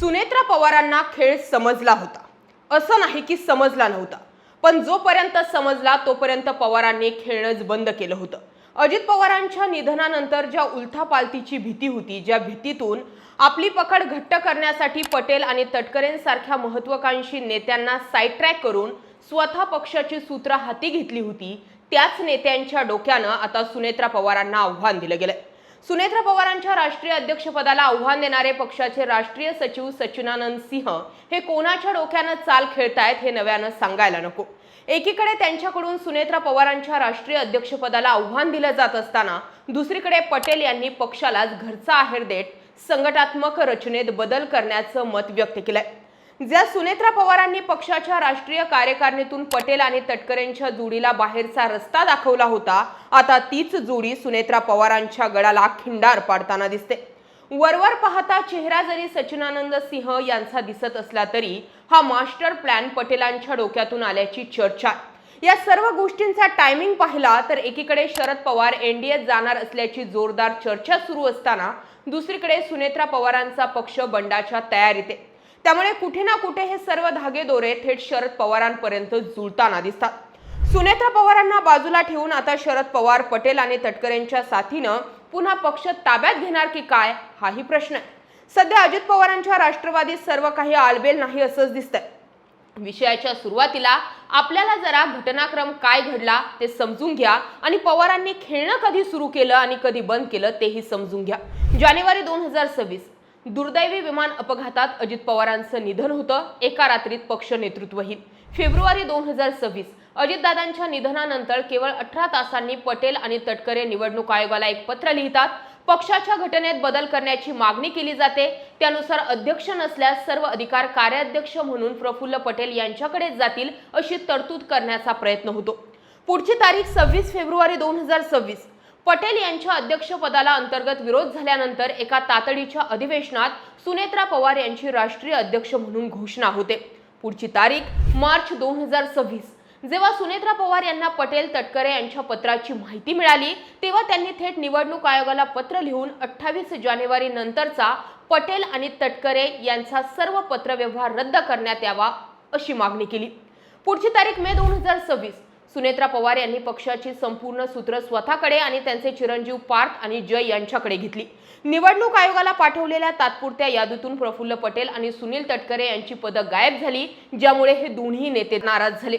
सुनेत्रा पवारांना खेळ समजला होता, असं नाही की समजला नव्हता, पण जोपर्यंत समजला तोपर्यंत पवारांनी खेळणंच बंद केलं होतं। अजित पवारांच्या निधनानंतर ज्या उलथापालथीची भीती होती, ज्या भीतीतून आपली पकड घट्ट करण्यासाठी पटेल आणि तटकरेंसारख्या महत्त्वाकांक्षी नेत्यांना साइड ट्रॅक करून स्वतः पक्षाची सूत्र हाती घेतली होती, त्याच नेत्यांच्या डोक्यानं आता सुनेत्रा पवारांना आव्हान दिलं गेलंय। सुनेत्रा पवारांच्या राष्ट्रीय अध्यक्षपदाला आव्हान देणारे पक्षाचे राष्ट्रीय सचिव सच्चिदानंद सिंह हे कोणाच्या डोक्यानं चाल खेळतायत हे नव्यानं सांगायला नको। एकीकडे त्यांच्याकडून सुनेत्रा पवारांच्या राष्ट्रीय अध्यक्षपदाला आव्हान दिलं जात असताना दुसरीकडे पटेल यांनी पक्षालाच घरचा आहेर देत संघटनात्मक रचनेत बदल करण्याचं मत व्यक्त केलंय। ज्या सुनेत्रा पवारांनी पक्षाच्या राष्ट्रीय कार्यकारिणीतून पटेल आणि तटकरेंच्या जोडीला बाहेरचा रस्ता दाखवला होता, आता तीच जोडी सुनेत्रा पवारांच्या गळाला खिंडार पाडताना दिसते। वरवर पाहता चेहरा जरी सच्चिदानंद सिंह यांचा दिसत असला तरी हा मास्टर प्लॅन पटेलांच्या डोक्यातून आल्याची चर्चा आहे। या सर्व गोष्टींचा टायमिंग पाहिला तर एकीकडे शरद पवार एनडीएत जाणार असल्याची जोरदार चर्चा सुरू असताना दुसरीकडे सुनेत्रा पवारांचा पक्ष बंडाच्या तयारीत आहे। त्यामुळे कुठे ना कुठे हे सर्व धागेदोरे थेट शरद पवारांपर्यंत जुळताना दिसतात। सुनेत्रा पवारांना बाजूला ठेवून आता शरद पवार पटेल आणि तटकरेंच्या साथीनं पुन्हा पक्ष ताब्यात घेणार की काय, हाही प्रश्न आहे। सध्या अजित पवारांच्या राष्ट्रवादीत सर्व काही आलबेल नाही असंच दिसतंय। विषयाच्या सुरुवातीला आपल्याला जरा घटनाक्रम काय घडला ते समजून घ्या आणि पवारांनी खेळणं कधी सुरू केलं आणि कधी बंद केलं तेही समजून घ्या। जानेवारी 2026 दुर्दैवी विमान अपघातात अजित पवारांचं निधन होतं, एका रात्रीत पक्ष नेतृत्वहीन। फेब्रुवारी 2026 अजितदादांच्या निधनानंतर केवळ 18 तासांनी पटेल आणि तटकरे निवडणूक आयोगाला एक पत्र लिहितात। पक्षाच्या घटनेत बदल करण्याची मागणी केली जाते। त्यानुसार अध्यक्ष नसल्यास सर्व अधिकार कार्याध्यक्ष म्हणून प्रफुल्ल पटेल यांच्याकडेच जातील अशी तरतूद करण्याचा प्रयत्न होतो। पुढची तारीख 26 फेब्रुवारी 2026 पटेल यांच्या अध्यक्षपदाला अंतर्गत विरोध झाल्यानंतर एका तातडीच्या अधिवेशनात सुनेत्रा पवार यांची राष्ट्रीय अध्यक्ष म्हणून घोषणा होते। पुढची तारीख मार्च 2026 जेव्हा सुनेत्रा पवार यांना पटेल तटकरे यांच्या पत्राची माहिती मिळाली तेव्हा त्यांनी थेट निवडणूक आयोगाला पत्र लिहून 28 जानेवारी नंतरचा पटेल आणि तटकरे यांचा सर्व पत्रव्यवहार रद्द करण्यात यावा अशी मागणी केली। पुढची तारीख मे 2026 सुनेत्रा पवार यांनी पक्षाची संपूर्ण सूत्र स्वतःकडे आणि त्यांचे चिरंजीव पार्थ आणि जय यांच्याकडे घेतली। निवडणूक आयोगाला पाठवलेल्या तात्पुरत्या यादीतून प्रफुल्ल पटेल आणि सुनील तटकरे यांची पदं गायब झाली, ज्यामुळे हे दोन्ही नेते नाराज झाले।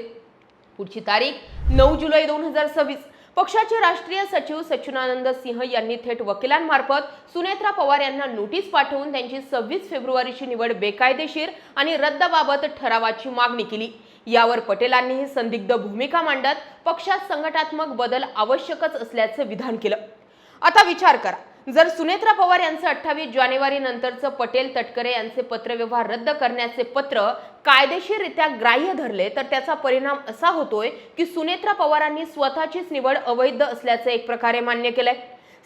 पुढची तारीख 9 जुलै 2026 पक्षाचे राष्ट्रीय सचिव सच्चिदानंद सिंह यांनी थेट वकिलांमार्फत सुनेत्रा पवार यांना नोटीस पाठवून त्यांची 26 फेब्रुवारीची निवड बेकायदेशीर आणि रद्दबाबत ठरावाची मागणी केली। यावर पटेलांनी संदिग्ध भूमिका मांडत पक्षात संघटनात्मक बदल आवश्यकच असल्याचं विधान केलं। आता विचार करा, जर सुनेत्रा पवार यांचं 28 जानेवारी नंतरचं पटेल तटकरे यांचे पत्रव्यवहार रद्द करण्याचे पत्र कायदेशीररित्या ग्राह्य धरले तर त्याचा परिणाम असा होतोय की सुनेत्रा पवारांनी स्वतःचीच निवड अवैध असल्याचं एक प्रकारे मान्य केलंय।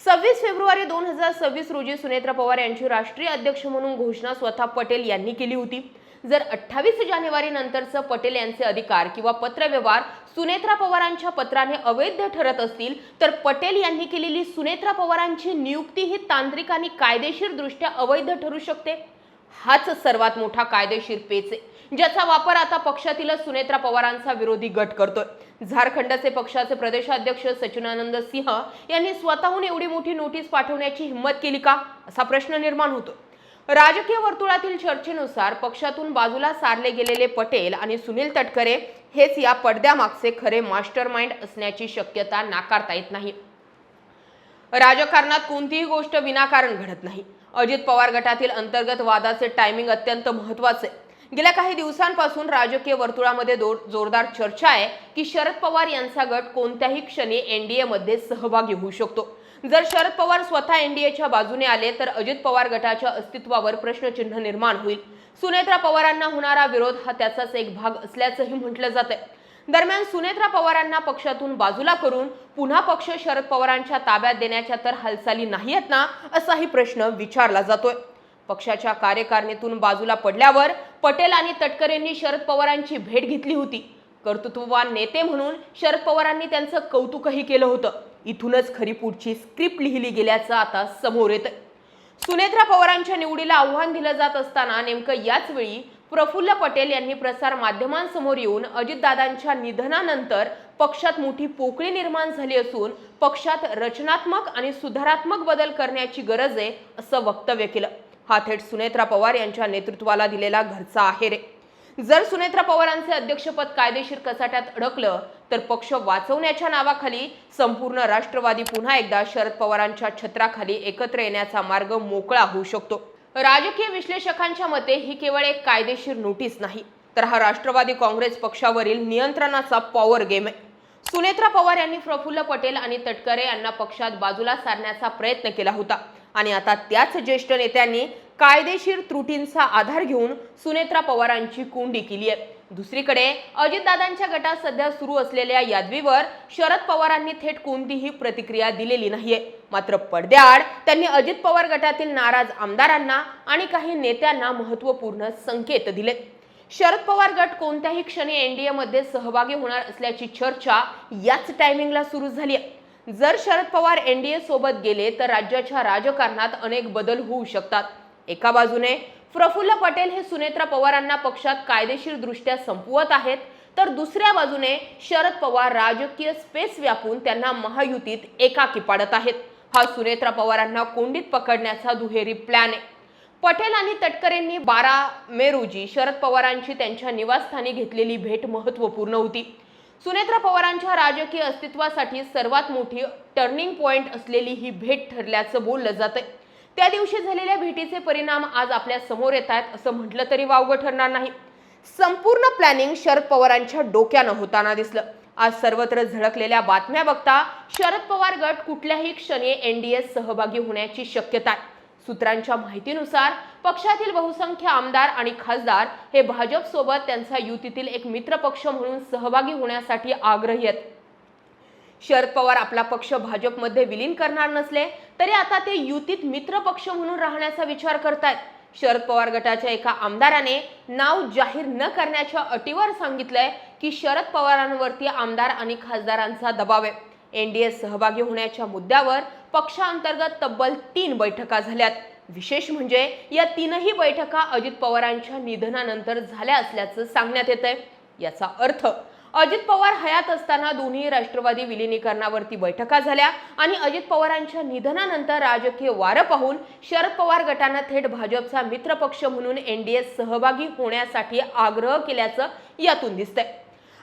26 फेब्रुवारी 2026 रोजी सुनेत्रा पवार यांची राष्ट्रीय अध्यक्ष म्हणून घोषणा स्वतः पटेल यांनी केली होती। जर 28 जानेवारी नंतरचं पटेल यांचे अधिकार किंवा पत्रव्यवहार सुनेत्रा पवारांच्या पत्राने अवैध ठरत असतील तर पटेल यांनी केलेली सुनेत्रा पवारांची नियुक्ती ही तांत्रिक आणि कायदेशीर दृष्ट्या अवैध ठरू शकते। हाच सर्वात मोठा कायदेशीर पेच आहे, ज्याचा वापर आता पक्षातील सुनेत्रा पवारांचा विरोधी गट करतोय। झारखंडचे पक्षाचे प्रदेशाध्यक्ष सच्चिदानंद सिंह यांनी स्वतःहून एवढी मोठी नोटीस पाठवण्याची हिंमत केली का, असा प्रश्न निर्माण होतो। राजकीय वर्तुळातील चर्चेनुसार पक्षातून बाजूला सारले गेलेले पटेल आणि सुनील तटकरे हेच या पडद्यामागचे खरे मास्टरमाइंड असण्याची शक्यता नाकारता येत नाही। राजकारणात कोणतीही गोष्ट विनाकारण घडत नाही। अजित पवार गटातील अंतर्गत वादाचे टायमिंग अत्यंत महत्त्वाचे आहे। गेल्या काही दिवसांपासून राजकीय वर्तुळामध्ये जोरदार चर्चा आहे की शरद पवार यांचा गट कोणत्याही क्षणी एनडीए मध्ये सहभागी होऊ शकतो। जर शरद पवार स्वतः एनडीएच्या बाजूने आले तर अजित पवार गटाच्या अस्तित्वावर प्रश्नचिन्ह निर्माण होईल। सुनेत्रा पवारांना होणारा विरोध हा त्याचाच एक भाग असल्याचंही म्हटलं जातंय। दरम्यान सुनेत्रा पवारांना पक्षातून बाजूला करून पुन्हा पक्ष शरद पवारांच्या ताब्यात देण्याच्या तर हालचाली नाही आहेत ना, असाही प्रश्न विचारला जातोय। पक्षाच्या कार्यकारिणीतून बाजूला पडल्यावर पटेल आणि तटकरेंनी शरद पवारांची भेट घेतली होती। कर्तृत्ववान नेते म्हणून शरद पवारांनी त्यांचं कौतुकही केलं होतं। इथूनच खरी पुढची स्क्रिप्ट लिहिली गेल्याचं आता समोर येतंय। सुनेत्रा पवारांच्या निवडीला आव्हान दिलं जात असताना नेमकं याच वेळी प्रफुल्ल पटेल यांनी प्रसार माध्यमांसमोर येऊन अजितदादांच्या निधनानंतर पक्षात मोठी पोकळी निर्माण झाली असून पक्षात रचनात्मक आणि सुधारात्मक बदल करण्याची गरज आहे असं वक्तव्य केलं. हा थेट सुनेत्रा पवार यांच्या नेतृत्वाला दिलेला घरचा आहे रे. जर सुनेत्रा पवारांचे अध्यक्षपद कायदेशीर कचाट्यात अडकलं तर पक्ष वाचवण्याच्या नावाखाली संपूर्ण राष्ट्रवादी पुन्हा एकदा शरद पवारांच्या छत्राखाली एकत्र येण्याचा मार्ग मोकळा होऊ शकतो. राजकीय विश्लेषकांच्या मते ही केवळ एक कायदेशीर नोटीस नाही, तर हा राष्ट्रवादी काँग्रेस पक्षावरील नियंत्रणाचा पॉवर गेम आहे. सुनेत्रा पवार यांनी प्रफुल्ल पटेल आणि तटकरे यांना पक्षात बाजूला सारण्याचा प्रयत्न केला होता आणि आता त्याच ज्येष्ठ नेत्यांनी कायदेशीर त्रुटींचा आधार घेऊन सुनेत्रा पवारांची कोंडी केली आहे. दुसरीकडे अजितदादांच्या गटात सध्या सुरू असलेल्या यादवीवर शरद पवारांनी थेट कोणतीही प्रतिक्रिया दिलेली नाहीये. मात्र पडद्याआड त्यांनी अजित पवार गटातील नाराज आमदारांना आणि काही नेत्यांना महत्त्वपूर्ण संकेत दिले. शरद पवार गट कोणत्याही क्षणी एनडीए मध्ये सहभागी होणार असल्याची चर्चा याच टायमिंगला सुरू झाली आहे. जर शरद पवार एनडीए सोबत गेले तर राज्याच्या राजकारणात अनेक बदल होऊ शकतात. एका बाजूने प्रफुल्ल पटेल हे सुनेत्रा पवारांना पक्षात कायदेशीर दृष्ट्या संपवत आहेत, तर दुसऱ्या बाजूने शरद पवार राजकीय स्पेस व्यापून त्यांना महायुतीत एकाकी पाडत आहेत. हा सुनेत्रा पवारांना कोंडीत पकडण्याचा दुहेरी प्लॅन आहे. पटेल आणि तटकरेंनी 12 मे रोजी शरद पवारांची त्यांच्या निवासस्थानी घेतलेली भेट महत्त्वपूर्ण होती. सुनेत्रा पवारांच्या राजकीय अस्तित्वासाठी सर्वात मोठी टर्निंग पॉइंट असलेली ही भेट ठरल्याचं बोललं जातंय. त्या दिवशी झालेल्या भेटीचे परिणाम आज आपल्या समोर येत आहेत असं म्हटलं तरी वावगं ठरणार नाही. संपूर्ण प्लॅनिंग शरद पवारांच्या डोक्यानं होताना दिसलं. आज सर्वत्र झळकलेल्या बातम्या बघता शरद पवार गट कुठल्याही क्षणी एनडीएत सहभागी होण्याची शक्यता आहे. सूत्रांच्या माहितीनुसार पक्षातील बहुसंख्य आमदार आणि खासदार हे भाजप सोबत त्यांचा युतीतील एक मित्र पक्ष म्हणून सहभागी होण्यासाठी आग्रही आहेत. शरद पवार आपला पक्ष भाजपमध्ये विलीन करणार नसले तरी आता ते युतीत मित्र पक्ष म्हणून राहण्याचा विचार करतायत. शरद पवार गटाच्या एका आमदाराने नाव जाहीर न करण्याच्या अटीवर सांगितलंय की शरद पवारांवरती आमदार आणि खासदारांचा दबाव आहे. एनडीए सहभागी होण्याच्या मुद्द्यावर पक्षांतर्गत तब्बल 3 बैठका झाल्यात. विशेष म्हणजे या 3ही बैठका अजित पवारांच्या निधनानंतर झाल्या असल्याचं सांगण्यात येतंय. याचा अर्थ अजित पवार हयात असताना दोन्ही राष्ट्रवादी विलिनीकरणावरती बैठका झाल्या आणि अजित पवारांच्या निधनानंतर राजकीय वारं पाहून शरद पवार गटानं थेट भाजपचा मित्रपक्ष म्हणून एनडीएत सहभागी होण्यासाठी आग्रह केल्याचं यातून दिसतंय.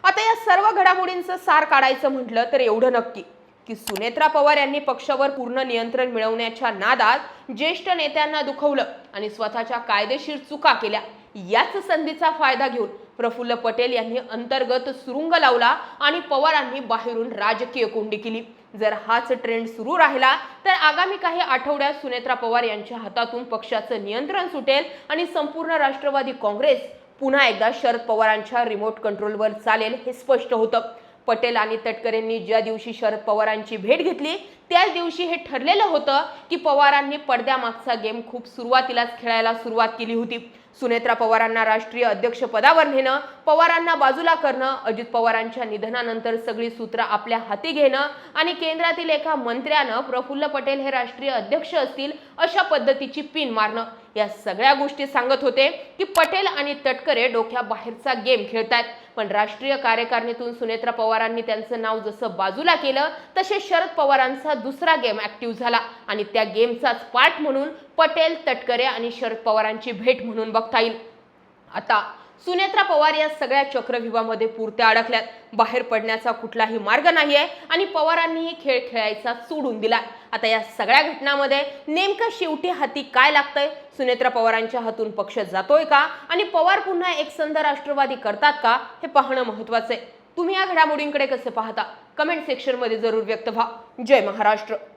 आता या सर्व घडामोडींचं सार काढायचं म्हटलं तर एवढं नक्की की सुनेत्रा पवार यांनी पक्षावर पूर्ण नियंत्रण मिळवण्याच्या नादात ज्येष्ठ नेत्यांना दुखवलं आणि स्वतःच्या कायदेशीर चुका केल्या. याच संधीचा फायदा घेऊन प्रफुल्ल पटेल यांनी अंतर्गत सुरुंग लावला आणि पवारांनी बाहेरून राजकीय कोंडी केली. जर हाच ट्रेंड सुरू राहिला तर आगामी काही आठवड्यात सुनेत्रा पवार यांच्या हातातून पक्षाचं नियंत्रण सुटेल आणि संपूर्ण राष्ट्रवादी काँग्रेस पुन्हा एकदा शरद पवारांच्या रिमोट कंट्रोलवर चालेल हे स्पष्ट होतं. पटेल आणि तटकरेंनी ज्या दिवशी शरद पवारांची भेट घेतली त्याच दिवशी हे ठरलेलं होतं की पवारांनी पडद्यामागचा गेम खूप सुरुवातीलाच खेळायला सुरुवात केली होती. सुनेत्रा पवारांना राष्ट्रीय अध्यक्ष पदावर नेणं, पवारांना बाजूला करणं, अजित पवारांच्या निधनानंतर सगळी सूत्र आपल्या हाती घेणं आणि केंद्रातील एका मंत्र्यानं प्रफुल्ल पटेल हे राष्ट्रीय अध्यक्ष असतील अशा पद्धतीची पिन मारणं, या सगळ्या गोष्टी सांगत होते की पटेल आणि तटकरे डोक्याबाहेरचा गेम खेळतायत. पण राष्ट्रीय कार्यकारिणीतून सुनेत्रा पवारांनी त्यांचं नाव जसं बाजूला केलं तसे शरद पवारांचा दुसरा गेम ऍक्टिव्ह झाला आणि त्या गेमचाच पार्ट म्हणून पटेल, तटकरे आणि शरद पवारांची भेट म्हणून बघता येईल. आता सुनेत्रा पवार या सगळ्या चक्रव्यूहामध्ये पुरत्या अडकल्यात. बाहेर पडण्याचा कुठलाही मार्ग नाहीये आणि पवारांनीही खेळ खेळायचा सोडून दिला. आता या सगळ्या घटनांमध्ये नेमकं शेवटी हाती काय लागतंय? सुनेत्रा पवारांच्या हातून पक्ष जातोय का आणि पवार पुन्हा एकसंध राष्ट्रवादी करतात का हे पाहणं महत्त्वाचं आहे. तुम्ही या घडामोडींकडे कसे पाहता? कमेंट सेक्शन मध्ये जरूर व्यक्त व्हा. जय महाराष्ट्र.